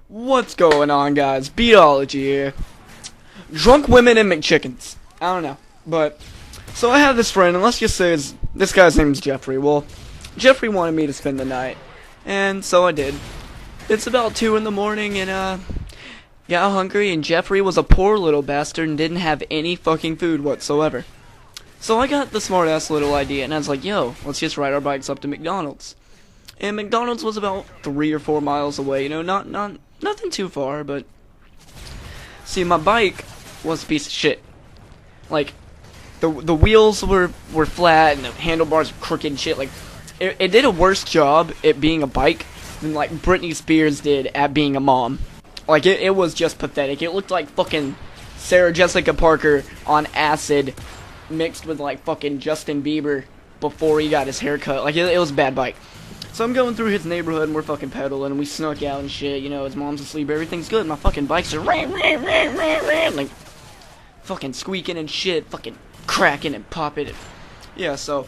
What's going on, guys? Beatology here. Drunk women and McChickens. I don't know. But, so I have this friend, and let's just say this guy's name's Jeffrey. Well, Jeffrey wanted me to spend the night, and so I did. It's about 2 in the morning, and, got hungry, and Jeffrey was a poor little bastard and didn't have any fucking food whatsoever. So I got the smart-ass little idea, and I was like, yo, let's just ride our bikes up to McDonald's. And McDonald's was about 3 or 4 miles away, you know, nothing too far, but see, my bike was a piece of shit. Like, the wheels were flat and the handlebars were crooked and shit. Like, it did a worse job at being a bike than like Britney Spears did at being a mom. Like, it was just pathetic. It looked like fucking Sarah Jessica Parker on acid mixed with like fucking Justin Bieber before he got his hair cut. Like, it was a bad bike. So I'm going through his neighborhood and we're fucking pedaling and we snuck out and shit, you know, his mom's asleep, everything's good, my fucking bike's just like fucking squeaking and shit, fucking cracking and popping. Yeah, so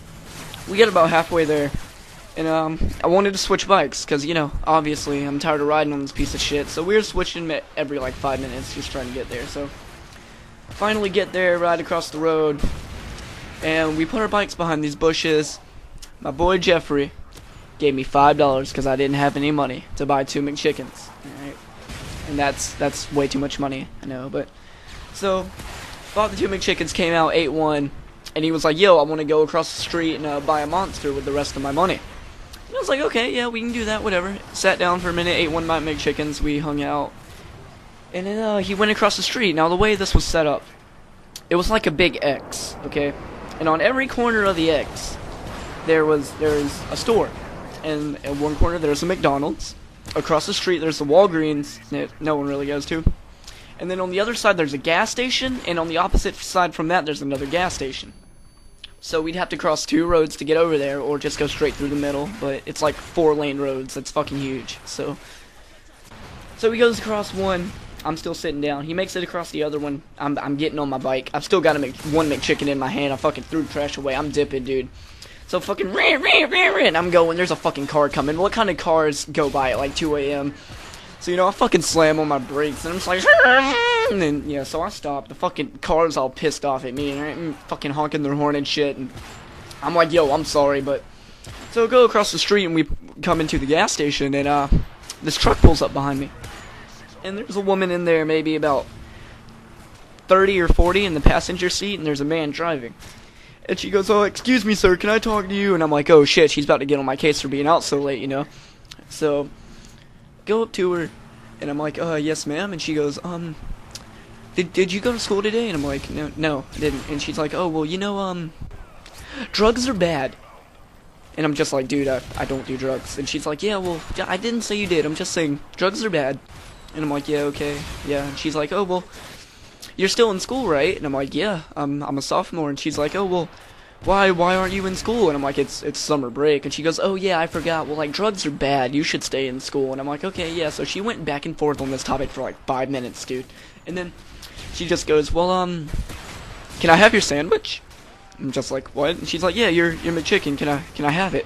we get about halfway there and I wanted to switch bikes because, you know, obviously I'm tired of riding on this piece of shit, so we were switching every like 5 minutes just trying to get there. So finally get there, ride across the road, and we put our bikes behind these bushes. My boy Jeffrey gave me $5 because I didn't have any money to buy 2 McChickens. Alright? And that's way too much money, I know, but so bought the 2 McChickens, came out, ate one, and he was like, yo, I want to go across the street and buy a Monster with the rest of my money. And I was like, okay, yeah, we can do that, whatever. Sat down for a minute, ate one of my McChickens, we hung out, and then he went across the street. Now the way this was set up, it was like a big X, okay? And on every corner of the X, there's a store. And at one corner there's a McDonald's. Across the street there's a Walgreens that no one really goes to. And then on the other side there's a gas station, and on the opposite side from that there's another gas station. So we'd have to cross 2 roads to get over there, or just go straight through the middle, but it's like 4-lane roads. That's fucking huge. So he goes across one. I'm still sitting down. He makes it across the other one. I'm getting on my bike. I've still got one McChicken in my hand. I fucking threw the trash away. I'm dipping, dude. So fucking and I'm going, there's a fucking car coming. What kind of cars go by at like 2 a.m.? So, you know, I fucking slam on my brakes and I'm just like, and then, yeah, so I stopped. The fucking car's all pissed off at me and fucking honking their horn and shit. And I'm like, yo, I'm sorry, but so I go across the street and we come into the gas station and this truck pulls up behind me. And there's a woman in there, maybe about 30 or 40 in the passenger seat, and there's a man driving. And she goes, oh, excuse me, sir, can I talk to you? And I'm like, oh, shit, she's about to get on my case for being out so late, you know? So, go up to her, and I'm like, yes, ma'am. And she goes, did you go to school today? And I'm like, no, I didn't. And she's like, oh, well, you know, drugs are bad. And I'm just like, dude, I don't do drugs. And she's like, yeah, well, I didn't say you did. I'm just saying, drugs are bad. And I'm like, yeah, okay, yeah. And she's like, oh, well, you're still in school, right? And I'm like, yeah, I'm a sophomore. And she's like, oh, well, why aren't you in school? And I'm like, it's summer break. And she goes, oh, yeah, I forgot. Well, like, drugs are bad. You should stay in school. And I'm like, okay, yeah. So she went back and forth on this topic for like 5 minutes, dude. And then she just goes, well, can I have your sandwich? I'm just like, what? And she's like, yeah, your McChicken. Can I have it?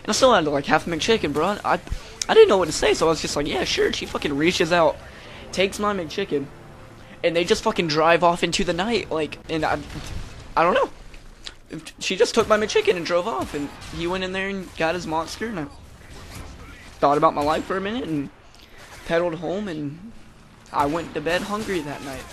And I still had like half a McChicken, bro. I didn't know what to say, so I was just like, yeah, sure. She fucking reaches out, takes my McChicken, and they just fucking drive off into the night, like, and I don't know. She just took my McChicken and drove off, and he went in there and got his Monster, and I thought about my life for a minute, and pedaled home, and I went to bed hungry that night.